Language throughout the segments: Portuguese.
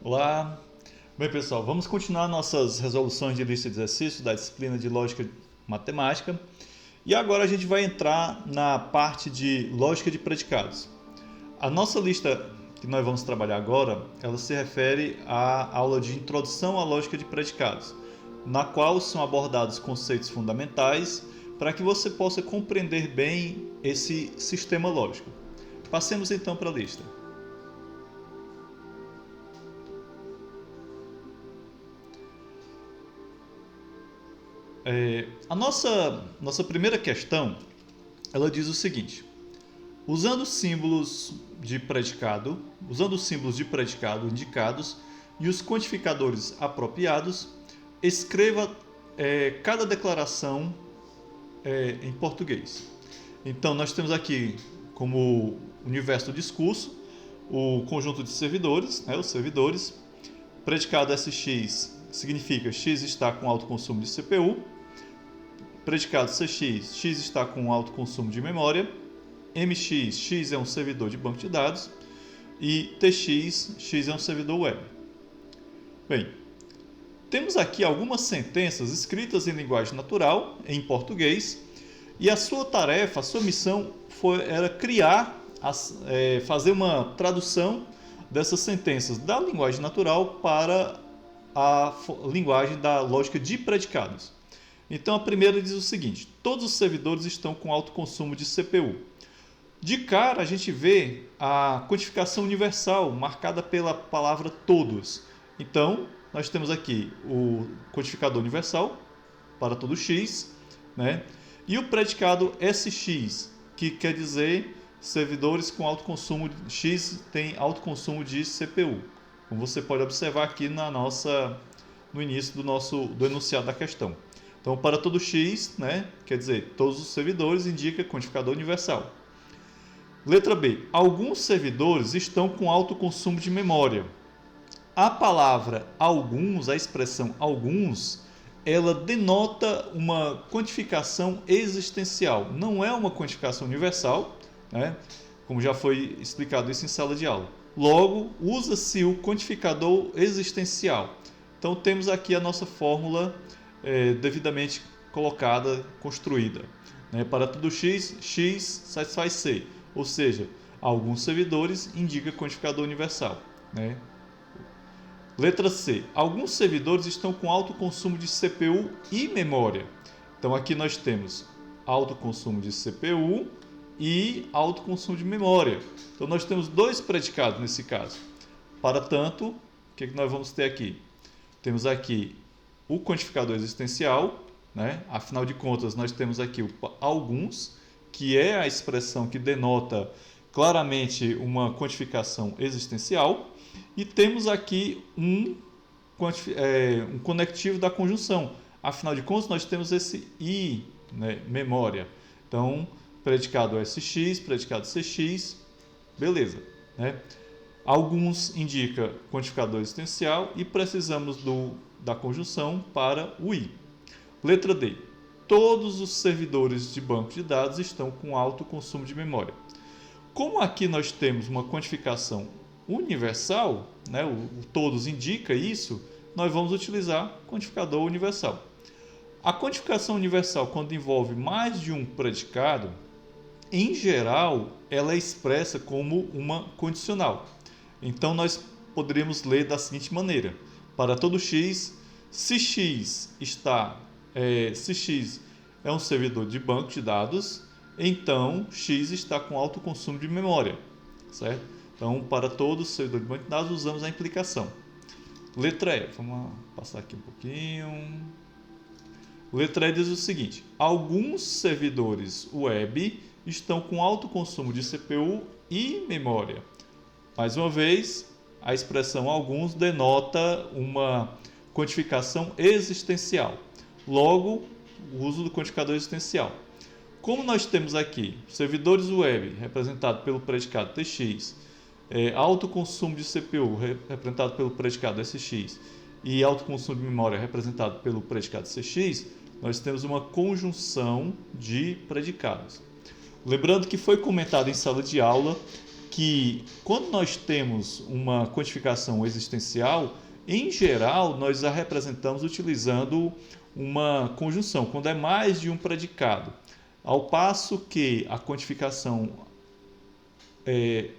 Olá! Bem, pessoal, vamos continuar nossas resoluções de lista de exercícios da disciplina de Lógica Matemática. E agora a gente vai entrar na parte de Lógica de Predicados. A nossa lista que nós vamos trabalhar agora, ela se refere à aula de Introdução à Lógica de Predicados, na qual são abordados conceitos fundamentais para que você possa compreender bem esse sistema lógico. Passemos então para a lista. A nossa primeira questão, ela diz o seguinte: usando os símbolos de predicado indicados e os quantificadores apropriados, escreva cada declaração em português. Então, nós temos aqui como universo do discurso o conjunto de servidores, os servidores. Predicado SX significa X está com alto consumo de CPU. Predicado CX, X está com alto consumo de memória. MX, X é um servidor de banco de dados. E TX, X é um servidor web. Bem, temos aqui algumas sentenças escritas em linguagem natural, em português, e a sua tarefa, a sua missão era criar, fazer uma tradução dessas sentenças da linguagem natural para a linguagem da lógica de predicados. Então a primeira diz o seguinte: todos os servidores estão com alto consumo de CPU. De cara a gente vê a quantificação universal marcada pela palavra todos. Então nós temos aqui o quantificador universal para todo x, e o predicado SX, que quer dizer servidores com alto consumo, X tem alto consumo de CPU. Como você pode observar aqui no início do enunciado da questão. Então, para todo X, quer dizer, todos os servidores, indica quantificador universal. Letra B. Alguns servidores estão com alto consumo de memória. A palavra alguns, a expressão alguns, ela denota uma quantificação existencial. Não é uma quantificação universal, como já foi explicado isso em sala de aula. Logo, usa-se o quantificador existencial. Então, temos aqui a nossa fórmula devidamente colocada, construída. Para todo x, x satisfaz c. Ou seja, alguns servidores indica quantificador universal. Letra C. Alguns servidores estão com alto consumo de CPU e memória. Então, aqui nós temos alto consumo de CPU e alto consumo de memória. Então, nós temos dois predicados nesse caso. Para tanto, o que nós vamos ter aqui? Temos aqui o quantificador existencial, afinal de contas, nós temos aqui o alguns, que é a expressão que denota claramente uma quantificação existencial, e temos aqui um conectivo da conjunção. Afinal de contas, nós temos esse I, memória. Então, predicado SX, predicado CX, beleza. Alguns indica quantificador existencial e precisamos da conjunção para o I. Letra D. Todos os servidores de banco de dados estão com alto consumo de memória. Como aqui nós temos uma quantificação universal, o todos indica isso, nós vamos utilizar quantificador universal. A quantificação universal, quando envolve mais de um predicado, em geral, ela é expressa como uma condicional. Então, nós poderíamos ler da seguinte maneira: para todo x, se x é um servidor de banco de dados, então x está com alto consumo de memória, certo? Então, para todos os servidores de banco de dados, usamos a implicação. Letra E, vamos passar aqui um pouquinho. Letra E diz o seguinte: alguns servidores web estão com alto consumo de CPU e memória. Mais uma vez, a expressão alguns denota uma quantificação existencial. Logo, o uso do quantificador existencial. Como nós temos aqui servidores web representado pelo predicado TX, alto consumo de CPU representado pelo predicado SX e alto consumo de memória representado pelo predicado CX, nós temos uma conjunção de predicados. Lembrando que foi comentado em sala de aula que quando nós temos uma quantificação existencial, em geral, nós a representamos utilizando uma conjunção, quando é mais de um predicado. Ao passo que a quantificação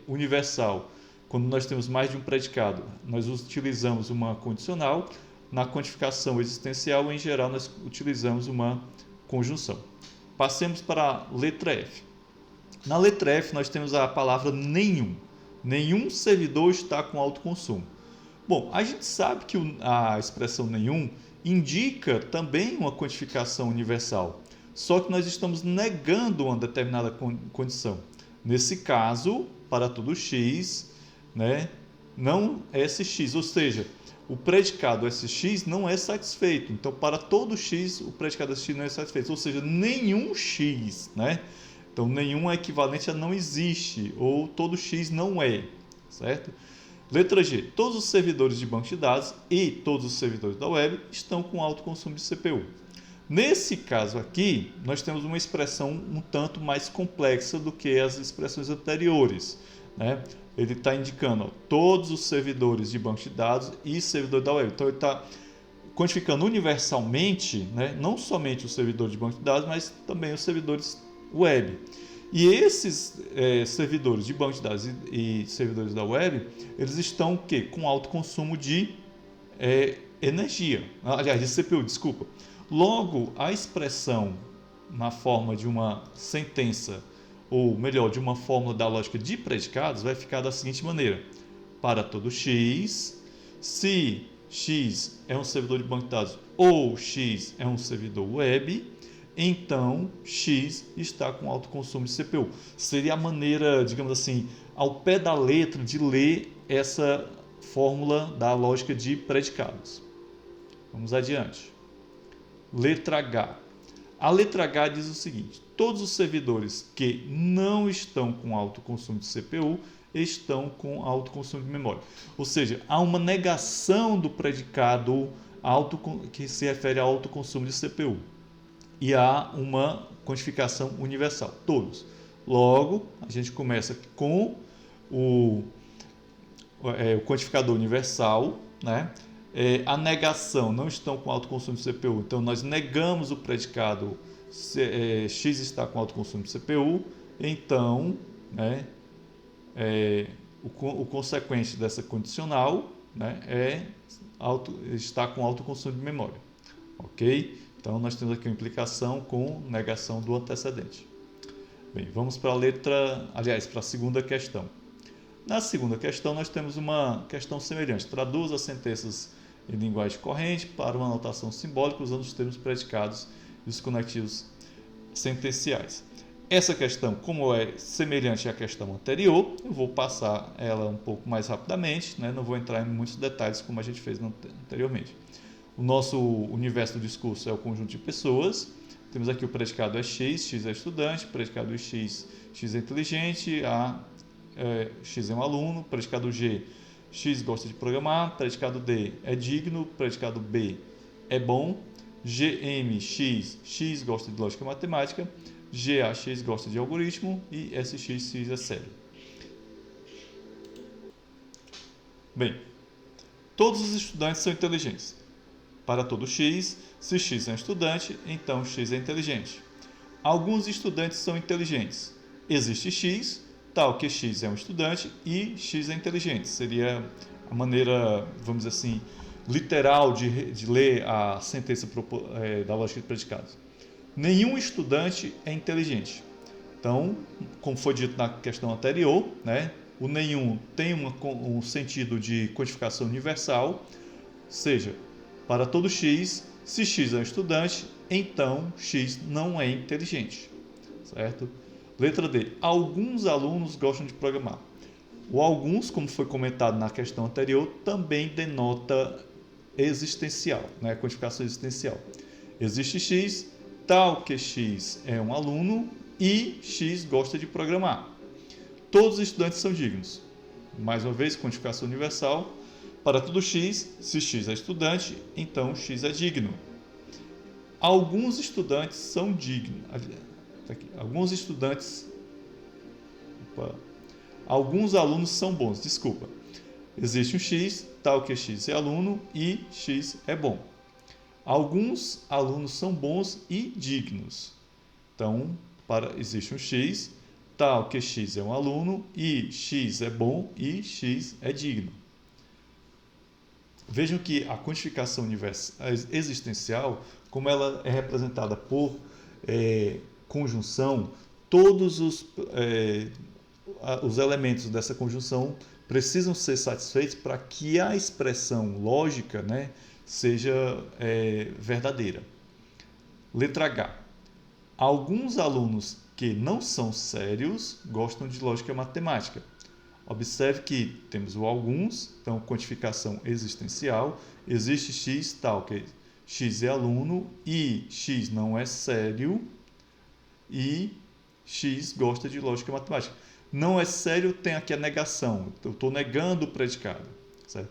universal, quando nós temos mais de um predicado, nós utilizamos uma condicional. Na quantificação existencial, em geral, nós utilizamos uma conjunção. Passemos para a letra F. Na letra F, nós temos a palavra nenhum. Nenhum servidor está com alto consumo. Bom, a gente sabe que a expressão nenhum indica também uma quantificação universal, só que nós estamos negando uma determinada condição. Nesse caso, para todo x, né, não sx, ou seja, o predicado sx não é satisfeito. Então, para todo x, o predicado sx não é satisfeito, ou seja, nenhum x, né? Então, nenhum é equivalente a não existe, ou todo x não é, certo? Letra G. Todos os servidores de banco de dados e todos os servidores da web estão com alto consumo de CPU. Nesse caso aqui, nós temos uma expressão um tanto mais complexa do que as expressões anteriores, né? Ele está indicando todos os servidores de banco de dados e servidores da web. Então, ele está quantificando universalmente, né? Não somente os servidores de banco de dados, mas também os servidores web. E esses servidores de banco de dados e servidores da web, eles estão com alto consumo de energia, aliás, de CPU, desculpa. Logo, a expressão na forma de uma sentença, ou melhor, de uma fórmula da lógica de predicados, vai ficar da seguinte maneira: para todo x, se x é um servidor de banco de dados ou x é um servidor web, então x está com alto consumo de CPU. Seria a maneira, digamos assim, ao pé da letra de ler essa fórmula da lógica de predicados. Vamos adiante. Letra H. A letra H diz o seguinte: todos os servidores que não estão com alto consumo de CPU estão com alto consumo de memória. Ou seja, há uma negação do predicado que se refere ao alto consumo de CPU. E há uma quantificação universal, todos. Logo, a gente começa com o quantificador universal, né? A negação, não estão com alto consumo de CPU, então nós negamos o predicado x está com alto consumo de CPU, então, né, o consequente dessa condicional, né, está com alto consumo de memória, ok? Então, nós temos aqui uma implicação com negação do antecedente. Bem, vamos para para a segunda questão. Na segunda questão, nós temos uma questão semelhante. Traduz as sentenças em linguagem corrente para uma notação simbólica usando os termos predicados e os conectivos sentenciais. Essa questão, como é semelhante à questão anterior, eu vou passar ela um pouco mais rapidamente, né? Não vou entrar em muitos detalhes como a gente fez anteriormente. O nosso universo do discurso é o conjunto de pessoas. Temos aqui o predicado é x, x é estudante, predicado x, x é inteligente, x é um aluno, predicado G, x gosta de programar, predicado D é digno, predicado B é bom, GMX, x gosta de lógica matemática, GAX gosta de algoritmo e SX é sério. Bem, todos os estudantes são inteligentes. Para todo x, se x é um estudante, então x é inteligente. Alguns estudantes são inteligentes. Existe x, tal que x é um estudante e x é inteligente. Seria a maneira, vamos dizer assim, literal de ler a sentença da lógica de predicados. Nenhum estudante é inteligente. Então, como foi dito na questão anterior, né, o nenhum tem um sentido de quantificação universal, seja, para todo x, se x é um estudante, então x não é inteligente, certo? Letra D. Alguns alunos gostam de programar. O alguns, como foi comentado na questão anterior, também denota existencial, né? Quantificação existencial. Existe x, tal que x é um aluno e x gosta de programar. Todos os estudantes são dignos. Mais uma vez, quantificação universal. Para todo x, se x é estudante, então x é digno. Alguns estudantes são dignos. Alguns alunos são bons, desculpa. Existe um X, tal que X é aluno e X é bom. Alguns alunos são bons e dignos. Então, existe um X, tal que X é um aluno e X é bom e X é digno. Vejam que a quantificação existencial, como ela é representada por conjunção, todos os elementos dessa conjunção precisam ser satisfeitos para que a expressão lógica, né, seja verdadeira. Letra H. Alguns alunos que não são sérios gostam de lógica matemática. Observe que temos o alguns, então quantificação existencial, existe X tal que X é aluno e X não é sério e X gosta de lógica matemática. Não é sério, tem aqui a negação, eu estou negando o predicado. Certo?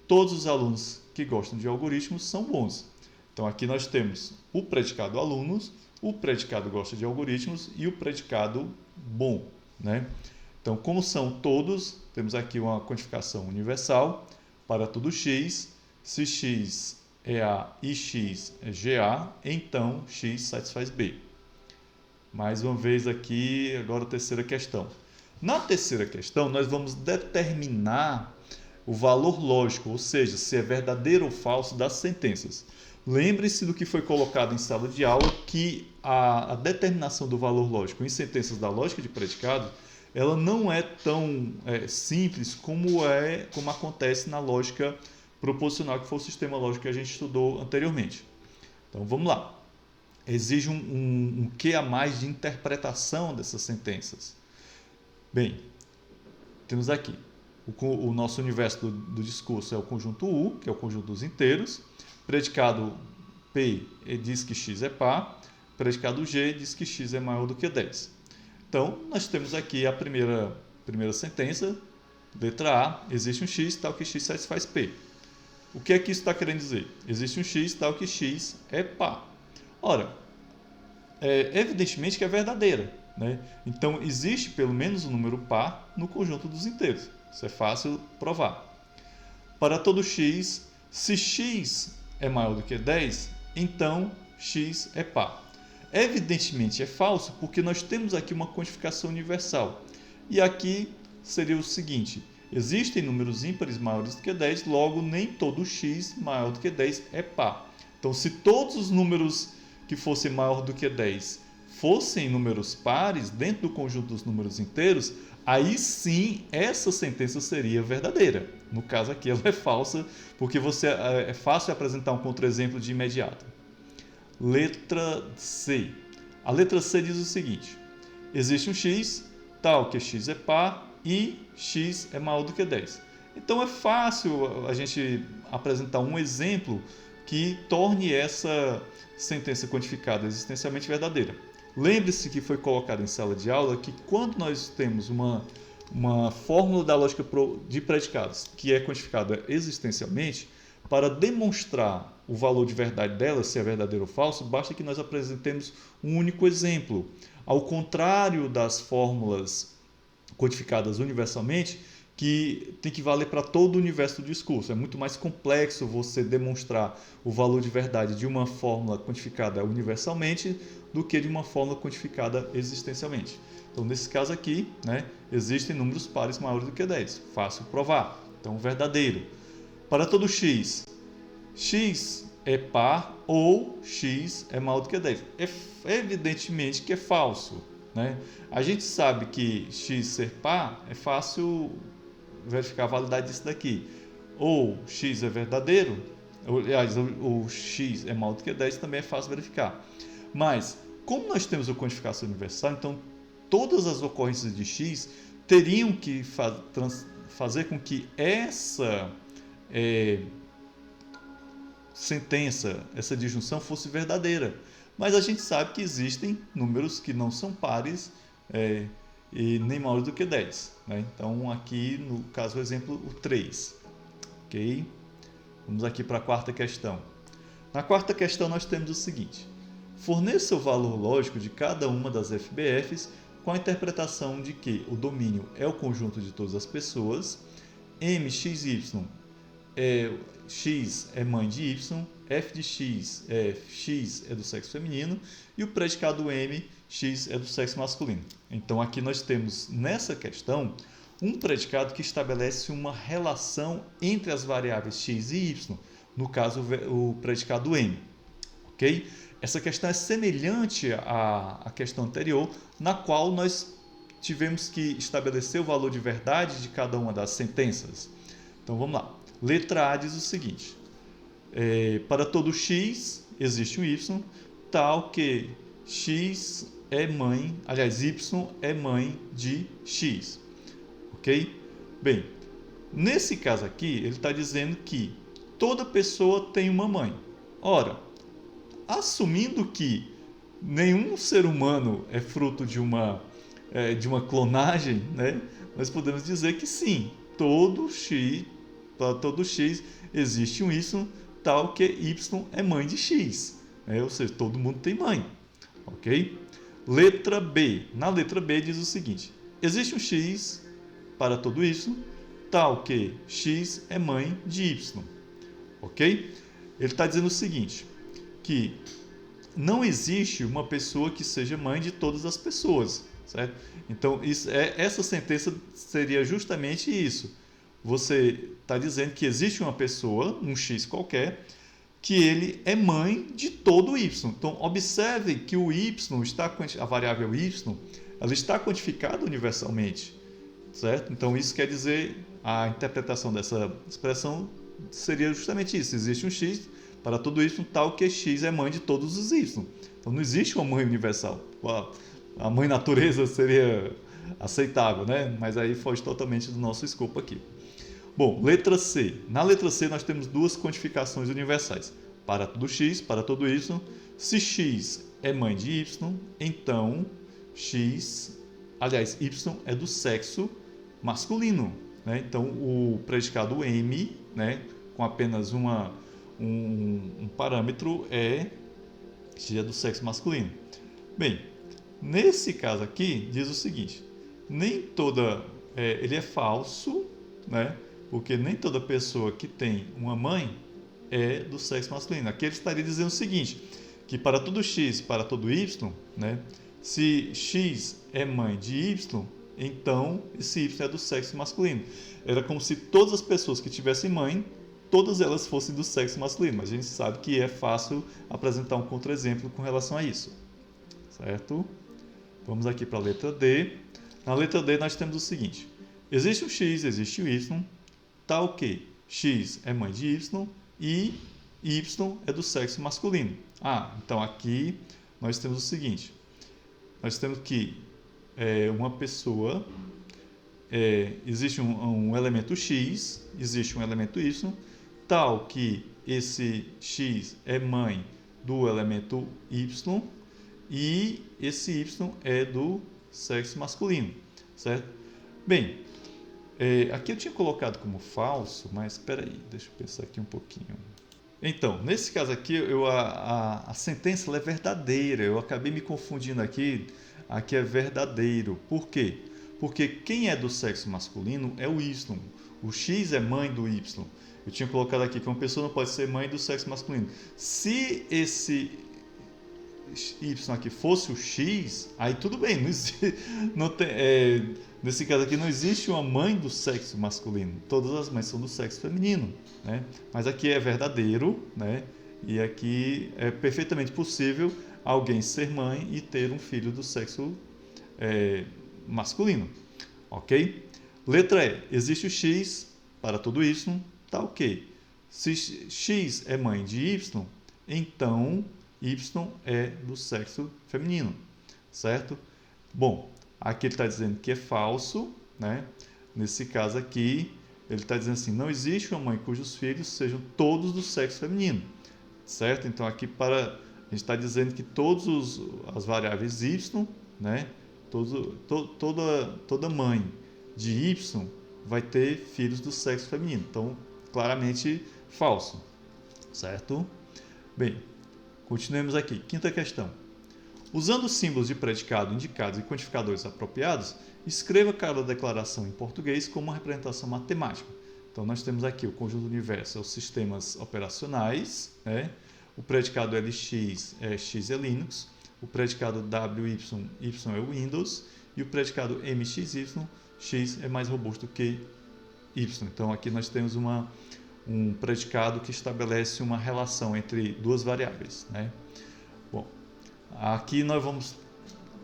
Todos os alunos que gostam de algoritmos são bons. Então aqui nós temos o predicado alunos, o predicado gosta de algoritmos e o predicado bom, né? Então, como são todos, temos aqui uma quantificação universal para todo x. Se x é A e x é GA, então x satisfaz B. Mais uma vez aqui, agora a terceira questão. Na terceira questão, nós vamos determinar o valor lógico, ou seja, se é verdadeiro ou falso das sentenças. Lembre-se do que foi colocado em sala de aula, que a determinação do valor lógico em sentenças da lógica de predicado, ela não é tão simples como acontece na lógica proposicional, que foi o sistema lógico que a gente estudou anteriormente. Então vamos lá. Exige um quê a mais de interpretação dessas sentenças. Bem, temos aqui o nosso universo do discurso é o conjunto U, que é o conjunto dos inteiros. Predicado P diz que x é par. Predicado G diz que x é maior do que 10. Então, nós temos aqui a primeira sentença, letra A, existe um x tal que x satisfaz P. O que é que isso está querendo dizer? Existe um x tal que x é par. Ora, evidentemente que é verdadeira, né? Então, existe pelo menos um número par no conjunto dos inteiros. Isso é fácil provar. Para todo x, se x é maior do que 10, então x é par. Evidentemente é falso, porque nós temos aqui uma quantificação universal. E aqui seria o seguinte: existem números ímpares maiores do que 10, logo nem todo x maior do que 10 é par. Então, se todos os números que fossem maior do que 10 fossem números pares dentro do conjunto dos números inteiros, aí sim essa sentença seria verdadeira. No caso aqui ela é falsa, porque é fácil apresentar um contra-exemplo de imediato. Letra C. A letra C diz o seguinte: existe um x, tal que x é par e x é maior do que 10. Então é fácil a gente apresentar um exemplo que torne essa sentença quantificada existencialmente verdadeira. Lembre-se que foi colocado em sala de aula que quando nós temos uma fórmula da lógica de predicados que é quantificada existencialmente, para demonstrar o valor de verdade dela, se é verdadeiro ou falso, basta que nós apresentemos um único exemplo. Ao contrário das fórmulas codificadas universalmente, que tem que valer para todo o universo do discurso. É muito mais complexo você demonstrar o valor de verdade de uma fórmula quantificada universalmente do que de uma fórmula quantificada existencialmente. Então, nesse caso aqui, né, existem números pares maiores do que 10. Fácil provar. Então, verdadeiro. Para todo x, x é par ou x é maior do que 10. Evidentemente que é falso, né? A gente sabe que x ser par é fácil verificar a validade disso daqui. Ou x é verdadeiro, aliás, o x é maior do que 10 também é fácil verificar. Mas, como nós temos a quantificação universal, então todas as ocorrências de x teriam que fazer com que essa sentença, essa disjunção fosse verdadeira. Mas a gente sabe que existem números que não são pares e nem maiores do que 10. Né? Então, aqui, no caso, o exemplo, o 3. Ok? Vamos aqui para a quarta questão. Na quarta questão, nós temos o seguinte: forneça o valor lógico de cada uma das FBFs com a interpretação de que o domínio é o conjunto de todas as pessoas, MXY X é mãe de Y, f de X é do sexo feminino e o predicado M, X é do sexo masculino. Então aqui nós temos nessa questão um predicado que estabelece uma relação entre as variáveis X e Y, no caso o predicado M. Ok? Essa questão é semelhante à questão anterior, na qual nós tivemos que estabelecer o valor de verdade de cada uma das sentenças. Então vamos lá. Letra A diz o seguinte: para todo x existe um y, tal que x é mãe, aliás, y é mãe de x. Ok? Bem, nesse caso aqui, ele está dizendo que toda pessoa tem uma mãe. Ora, assumindo que nenhum ser humano é fruto de uma clonagem, né? Nós podemos dizer que sim, para todo x existe um y, tal que y é mãe de x, ou seja, todo mundo tem mãe, ok? Letra B. Na letra B diz o seguinte: existe um x para todo y, tal que x é mãe de y, ok? Ele está dizendo o seguinte, que não existe uma pessoa que seja mãe de todas as pessoas, certo? Então, essa sentença seria justamente isso. Você está dizendo que existe uma pessoa, um x qualquer, que ele é mãe de todo o y. Então, observe que o y, a variável y, ela está quantificada universalmente, certo? Então, isso quer dizer, a interpretação dessa expressão seria justamente isso. Existe um x para todo y, tal que x é mãe de todos os y. Então, não existe uma mãe universal. A mãe natureza seria aceitável, né? Mas aí foge totalmente do nosso escopo aqui. Bom, letra C. Na letra C nós temos duas quantificações universais. Para todo x, para todo y. Se x é mãe de y, então y é do sexo masculino, né? Então o predicado M, né, com apenas um parâmetro é do sexo masculino. Bem, nesse caso aqui diz o seguinte: nem toda ele é falso, né? Porque nem toda pessoa que tem uma mãe é do sexo masculino. Aqui ele estaria dizendo o seguinte, que para todo x, para todo y, né, se x é mãe de y, então esse y é do sexo masculino. Era como se todas as pessoas que tivessem mãe, todas elas fossem do sexo masculino. Mas a gente sabe que é fácil apresentar um contra-exemplo com relação a isso. Certo? Vamos aqui para a letra D. Na letra D nós temos o seguinte: existe um x, existe um y, tal que x é mãe de y e y é do sexo masculino. Então aqui nós temos o seguinte: nós temos que uma pessoa, existe um elemento x, existe um elemento y, tal que esse x é mãe do elemento y e esse y é do sexo masculino, certo? Bem, aqui eu tinha colocado como falso, mas espera aí, deixa eu pensar aqui um pouquinho. Então, nesse caso aqui, a sentença ela é verdadeira. Eu acabei me confundindo aqui. Aqui é verdadeiro. Por quê? Porque quem é do sexo masculino é o y. O x é mãe do y. Eu tinha colocado aqui que uma pessoa não pode ser mãe do sexo masculino. Se esse y aqui fosse o x, aí tudo bem. Nesse caso aqui não existe uma mãe do sexo masculino. Todas as mães são do sexo feminino, né? Mas aqui é verdadeiro, né? E aqui é perfeitamente possível alguém ser mãe e ter um filho do sexo masculino, ok? Letra E. Existe o x para todo y, tal que se x é mãe de y, então y é do sexo feminino, certo? Bom, aqui ele está dizendo que é falso, né? Nesse caso aqui, ele está dizendo assim: não existe uma mãe cujos filhos sejam todos do sexo feminino, certo? Então aqui a gente está dizendo que todas as variáveis y, né? Toda mãe de y vai ter filhos do sexo feminino. Então, claramente falso, certo? Bem, continuemos aqui. Quinta questão. Usando os símbolos de predicado, indicados e quantificadores apropriados, escreva cada declaração em português como uma representação matemática. Então, nós temos aqui o conjunto do universo, os sistemas operacionais, né? O predicado LX é Linux, o predicado WY é Windows e o predicado MXY, X é mais robusto que Y. Então, aqui nós temos um predicado que estabelece uma relação entre duas variáveis, né? Bom, aqui nós vamos,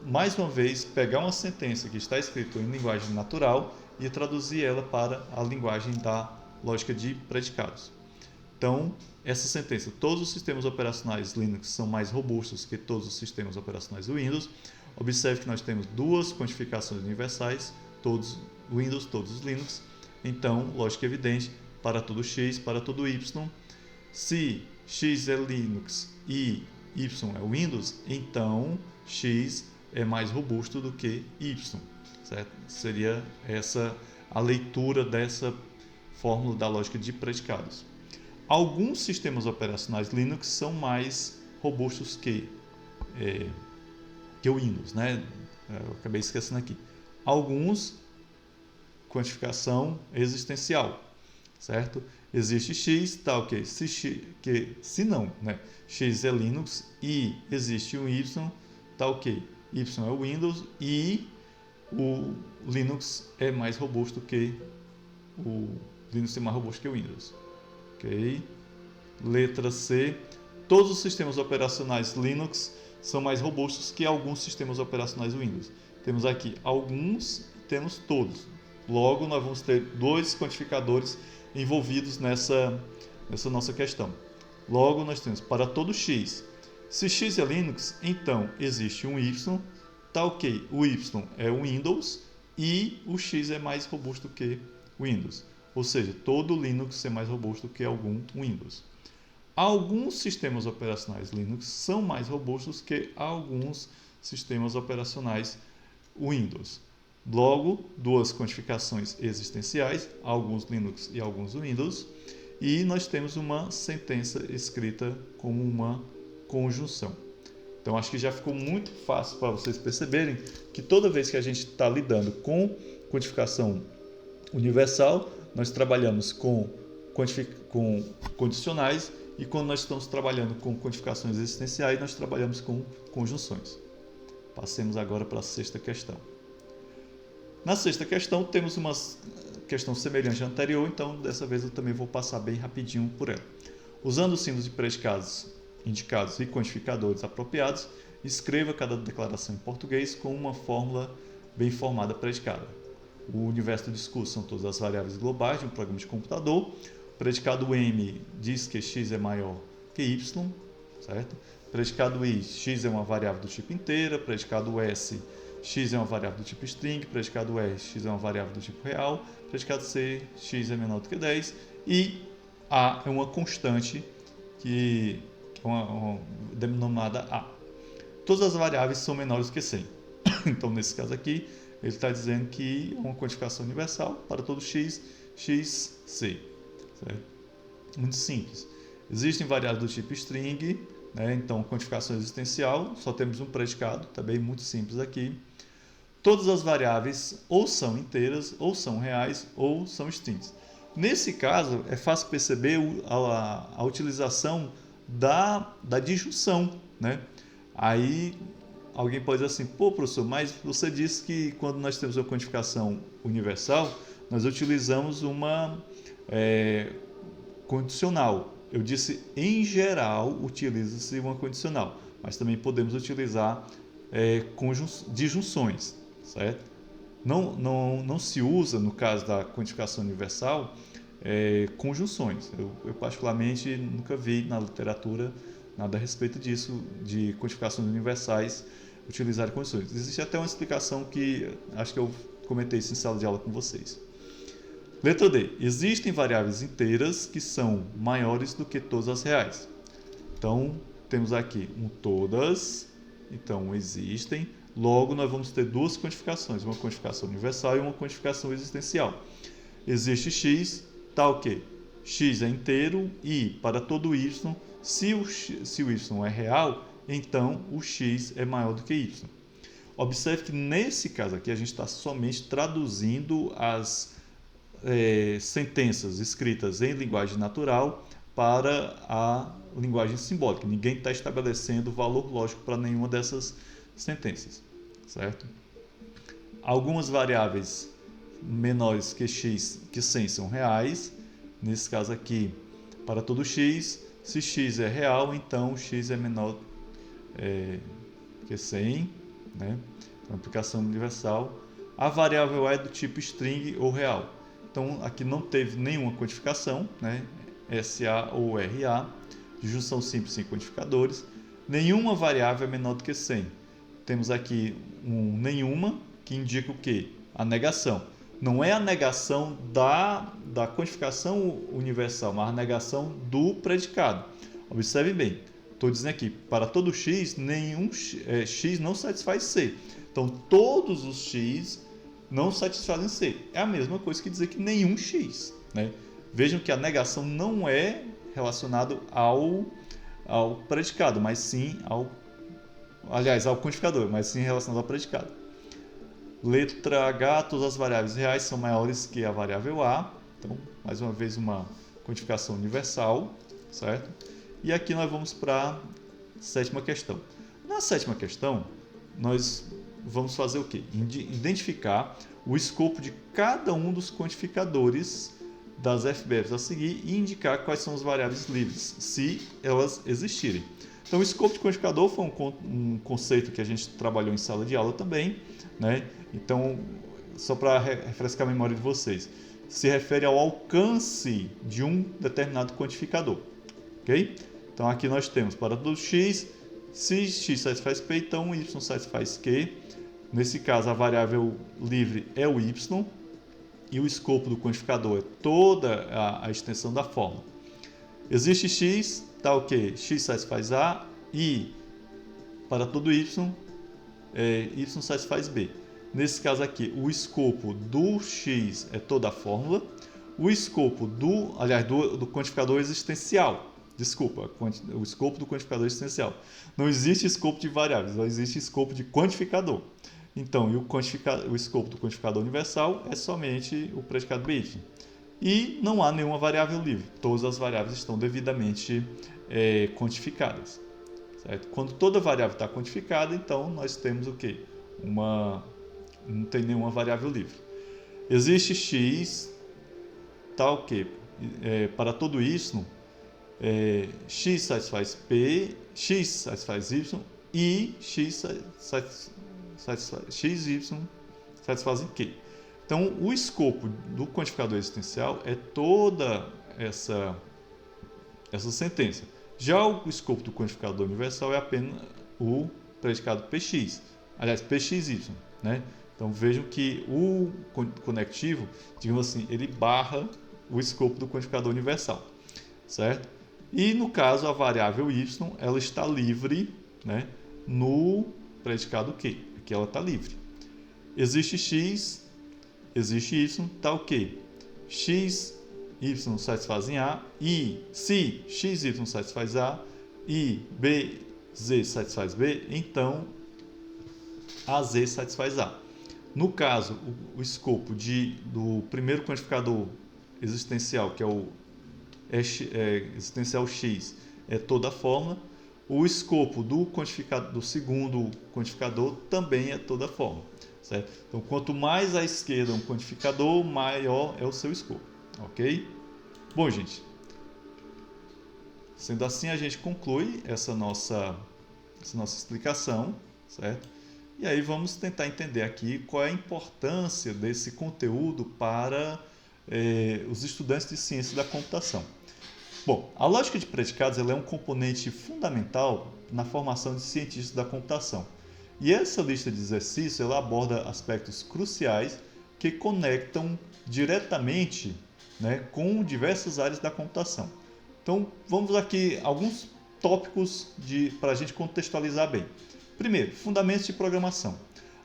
mais uma vez, pegar uma sentença que está escrita em linguagem natural e traduzir ela para a linguagem da lógica de predicados. Então, essa sentença, todos os sistemas operacionais Linux são mais robustos que todos os sistemas operacionais Windows. Observe que nós temos duas quantificações universais, todos Windows, todos os Linux. Então, lógica evidente, para todo X, para todo Y. Se X é Linux e Y é Windows, então X é mais robusto do que Y. Certo? Seria essa a leitura dessa fórmula da lógica de predicados. Alguns sistemas operacionais Linux são mais robustos que o Windows, né? Eu acabei esquecendo aqui. Alguns, quantificação existencial, certo? Existe X, tá ok. Se não, né? X é Linux e existe um Y, tá ok. Y é o Windows e o Linux é mais robusto que o Windows. Ok? Letra C. Todos os sistemas operacionais Linux são mais robustos que alguns sistemas operacionais Windows. Temos aqui alguns, temos todos. Logo, nós vamos ter dois quantificadores envolvidos nessa nossa questão. Logo, nós temos para todo X. Se X é Linux, então existe um Y, tá ok. O Y é o Windows e o X é mais robusto que o Windows. Ou seja, todo Linux é mais robusto que algum Windows. Alguns sistemas operacionais Linux são mais robustos que alguns sistemas operacionais Windows. Logo, duas quantificações existenciais, alguns Linux e alguns Windows, e nós temos uma sentença escrita como uma conjunção. Então, acho que já ficou muito fácil para vocês perceberem que toda vez que a gente está lidando com quantificação universal, nós trabalhamos com condicionais e quando nós estamos trabalhando com quantificações existenciais, nós trabalhamos com conjunções. Passemos agora para a sexta questão. Na sexta questão, temos uma questão semelhante à anterior, então dessa vez eu também vou passar bem rapidinho por ela. Usando os símbolos de predicados indicados e quantificadores apropriados, escreva cada declaração em português com uma fórmula bem formada predicada. O universo do discurso são todas as variáveis globais de um programa de computador. O predicado M diz que X é maior que Y, certo? O predicado I, X é uma variável do tipo inteira. O predicado S, X é uma variável do tipo string. O predicado R, X é uma variável do tipo real. O predicado C, X é menor do que 10. E A é uma constante que é uma denominada A. Todas as variáveis são menores que 100. Então, nesse caso aqui, ele está dizendo que é uma quantificação universal para todo X, X, C. Certo? Muito simples. Existem variáveis do tipo string, né? Então, quantificação existencial, só temos um predicado, também muito simples aqui. Todas as variáveis ou são inteiras, ou são reais, ou são strings. Nesse caso, é fácil perceber a utilização da disjunção, né? Aí alguém pode dizer assim, pô, professor, mas você disse que quando nós temos uma quantificação universal, nós utilizamos uma condicional. Eu disse, em geral, utiliza-se uma condicional, mas também podemos utilizar disjunções, certo? Não se usa, no caso da quantificação universal, conjunções. Eu particularmente nunca vi na literatura nada a respeito disso, de quantificações universais utilizar condições. Existe até uma explicação que acho que eu comentei isso em sala de aula com vocês. Letra D. Existem variáveis inteiras que são maiores do que todas as reais. Então, temos aqui todas, então existem. Logo, nós vamos ter duas quantificações, uma quantificação universal e uma quantificação existencial. Existe X, tá ok. X é inteiro e, para todo Y, se o Y é real, então o x é maior do que y. Observe que nesse caso aqui a gente está somente traduzindo as sentenças escritas em linguagem natural para a linguagem simbólica. Ninguém está estabelecendo valor lógico para nenhuma dessas sentenças, certo? Algumas variáveis menores que x, que 100 são reais. Nesse caso aqui, para todo x, se x é real, então x é menor que 100, né? Então, aplicação universal. A variável a é do tipo string ou real. Então, aqui não teve nenhuma quantificação, né? SA ou RA, de junção simples sem quantificadores. Nenhuma variável é menor do que 100. Temos aqui um nenhuma, que indica o quê? A negação. Não é a negação da quantificação universal, mas a negação do predicado. Observem bem, estou dizendo aqui, para todo x, nenhum x não satisfaz C. Então, todos os x não satisfazem C. É a mesma coisa que dizer que nenhum x, né? Vejam que a negação não é relacionada ao predicado, mas sim ao quantificador, mas sim relacionado ao predicado. Letra H, todas as variáveis reais são maiores que a variável A. Então, mais uma vez, uma quantificação universal, certo? E aqui nós vamos para a sétima questão. Na sétima questão, nós vamos fazer o quê? Identificar o escopo de cada um dos quantificadores das FBFs a seguir e indicar quais são as variáveis livres, se elas existirem. Então, o escopo de quantificador foi um conceito que a gente trabalhou em sala de aula também, né? Então, só para refrescar a memória de vocês, se refere ao alcance de um determinado quantificador, ok? Então, aqui nós temos para todo x, se x satisfaz p, então y satisfaz q. Nesse caso, a variável livre é o y e o escopo do quantificador é toda a extensão da fórmula. Existe x, tá ok, x satisfaz a e para todo y, y satisfaz b. Nesse caso aqui, o escopo do x é toda a fórmula, o escopo do quantificador existencial, o escopo do quantificador existencial. Não existe escopo de variáveis, só existe escopo de quantificador. Então, o escopo do quantificador universal é somente o predicado by. E não há nenhuma variável livre. Todas as variáveis estão devidamente quantificadas. Certo? Quando toda variável está quantificada, então nós temos o quê? Não tem nenhuma variável livre. Existe x, tá o quê? Para todo y, x satisfaz p, x satisfaz y e x y satisfazem q. Então, o escopo do quantificador existencial é toda essa sentença. Já o escopo do quantificador universal é apenas o predicado px, aliás, pxy, né? Então, vejam que o conectivo, digamos assim, ele barra o escopo do quantificador universal, certo? E, no caso, a variável y, ela está livre, né, no predicado q. Aqui ela está livre. Existe x, existe y, está ok. X, y satisfazem A, e se x, y satisfaz A, e b, z satisfaz B, então a z satisfaz A. No caso, o escopo do primeiro quantificador existencial, que é o existencial x, é toda a fórmula. O escopo do segundo quantificador também é toda a fórmula. Certo? Então, quanto mais à esquerda um quantificador, maior é o seu escopo. Ok? Bom, gente, sendo assim, a gente conclui essa nossa explicação, certo? E aí vamos tentar entender aqui qual é a importância desse conteúdo para os estudantes de ciência da computação. Bom, a lógica de predicados ela é um componente fundamental na formação de cientistas da computação. E essa lista de exercícios ela aborda aspectos cruciais que conectam diretamente, né, com diversas áreas da computação. Então, vamos aqui alguns tópicos para a gente contextualizar bem. Primeiro, fundamentos de programação.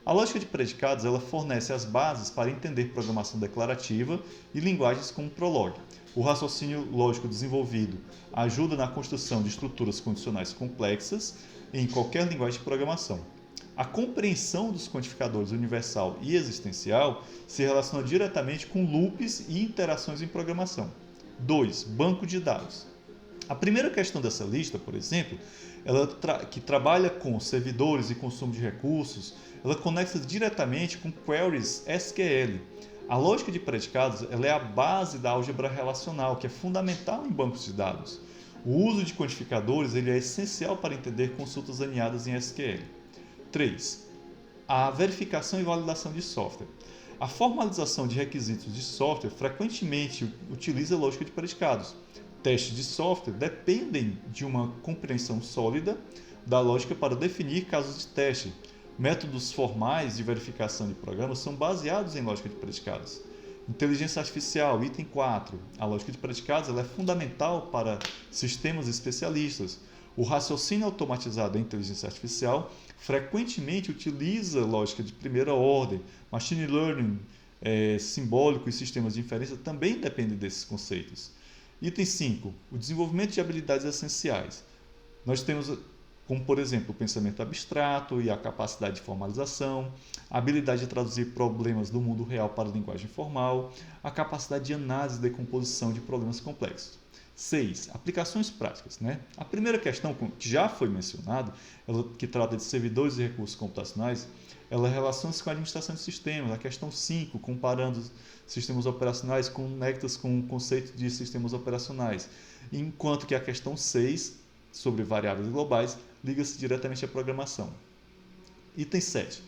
A lógica de predicados ela fornece as bases para entender programação declarativa e linguagens como Prolog. O raciocínio lógico desenvolvido ajuda na construção de estruturas condicionais complexas em qualquer linguagem de programação. A compreensão dos quantificadores universal e existencial se relaciona diretamente com loops e interações em programação. 2. Banco de dados. A primeira questão dessa lista, por exemplo, que trabalha com servidores e consumo de recursos, ela conecta diretamente com queries SQL. A lógica de predicados ela é a base da álgebra relacional, que é fundamental em bancos de dados. O uso de quantificadores ele é essencial para entender consultas aninhadas em SQL. 3. A verificação e validação de software. A formalização de requisitos de software frequentemente utiliza a lógica de predicados. Testes de software dependem de uma compreensão sólida da lógica para definir casos de teste. Métodos formais de verificação de programas são baseados em lógica de predicados. Inteligência artificial, item 4. A lógica de predicados ela é fundamental para sistemas especialistas. O raciocínio automatizado em inteligência artificial frequentemente utiliza lógica de primeira ordem. Machine learning simbólico e sistemas de inferência também dependem desses conceitos. Item 5. O desenvolvimento de habilidades essenciais. Nós temos, como por exemplo, o pensamento abstrato e a capacidade de formalização, a habilidade de traduzir problemas do mundo real para a linguagem formal, a capacidade de análise e decomposição de problemas complexos. 6. Aplicações práticas. A primeira questão, que já foi mencionada, que trata de servidores e recursos computacionais, ela relaciona-se com a administração de sistemas. A questão 5, comparando sistemas operacionais, conecta-se com o conceito de sistemas operacionais. Enquanto que a questão 6, sobre variáveis globais, liga-se diretamente à programação. Item 7.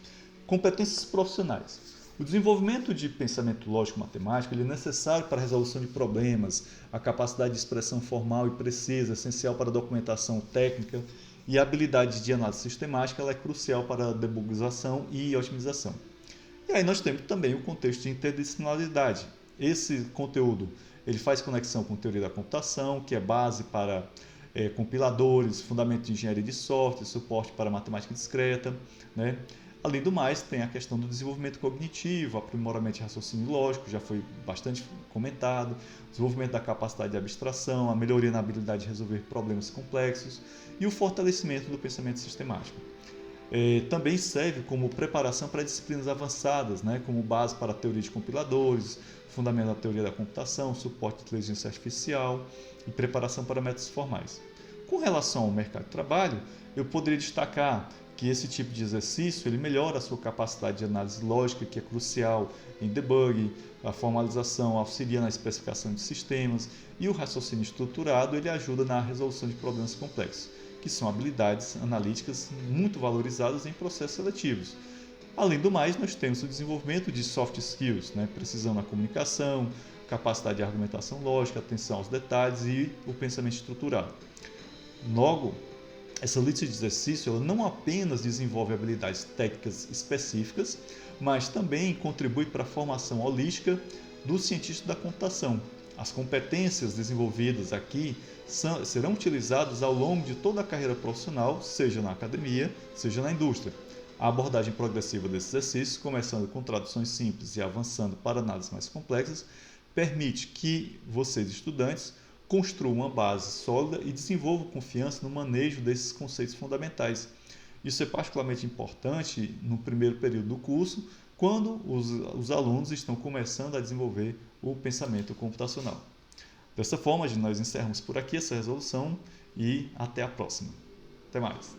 Competências profissionais. O desenvolvimento de pensamento lógico-matemático é necessário para a resolução de problemas, a capacidade de expressão formal e precisa é essencial para a documentação técnica e a habilidade de análise sistemática ela é crucial para a debugização e otimização. E aí nós temos também o contexto de interdisciplinaridade. Esse conteúdo ele faz conexão com teoria da computação, que é base para compiladores, fundamento de engenharia de software, suporte para matemática discreta, Além do mais, tem a questão do desenvolvimento cognitivo, aprimoramento de raciocínio lógico, já foi bastante comentado, desenvolvimento da capacidade de abstração, a melhoria na habilidade de resolver problemas complexos e o fortalecimento do pensamento sistemático. Também serve como preparação para disciplinas avançadas, como base para a teoria de compiladores, fundamento da teoria da computação, suporte de inteligência artificial e preparação para métodos formais. Com relação ao mercado de trabalho, eu poderia destacar que esse tipo de exercício ele melhora a sua capacidade de análise lógica, que é crucial em debug, a formalização auxilia na especificação de sistemas e o raciocínio estruturado ele ajuda na resolução de problemas complexos, que são habilidades analíticas muito valorizadas em processos seletivos. Além do mais, nós temos o desenvolvimento de soft skills, precisão na comunicação, capacidade de argumentação lógica, atenção aos detalhes e o pensamento estruturado. Logo, essa lista de exercício ela não apenas desenvolve habilidades técnicas específicas, mas também contribui para a formação holística do cientista da computação. As competências desenvolvidas aqui serão utilizadas ao longo de toda a carreira profissional, seja na academia, seja na indústria. A abordagem progressiva desses exercícios, começando com traduções simples e avançando para análises mais complexas, permite que vocês, estudantes, construa uma base sólida e desenvolva confiança no manejo desses conceitos fundamentais. Isso é particularmente importante no primeiro período do curso, quando os alunos estão começando a desenvolver o pensamento computacional. Dessa forma, nós encerramos por aqui essa resolução e até a próxima. Até mais!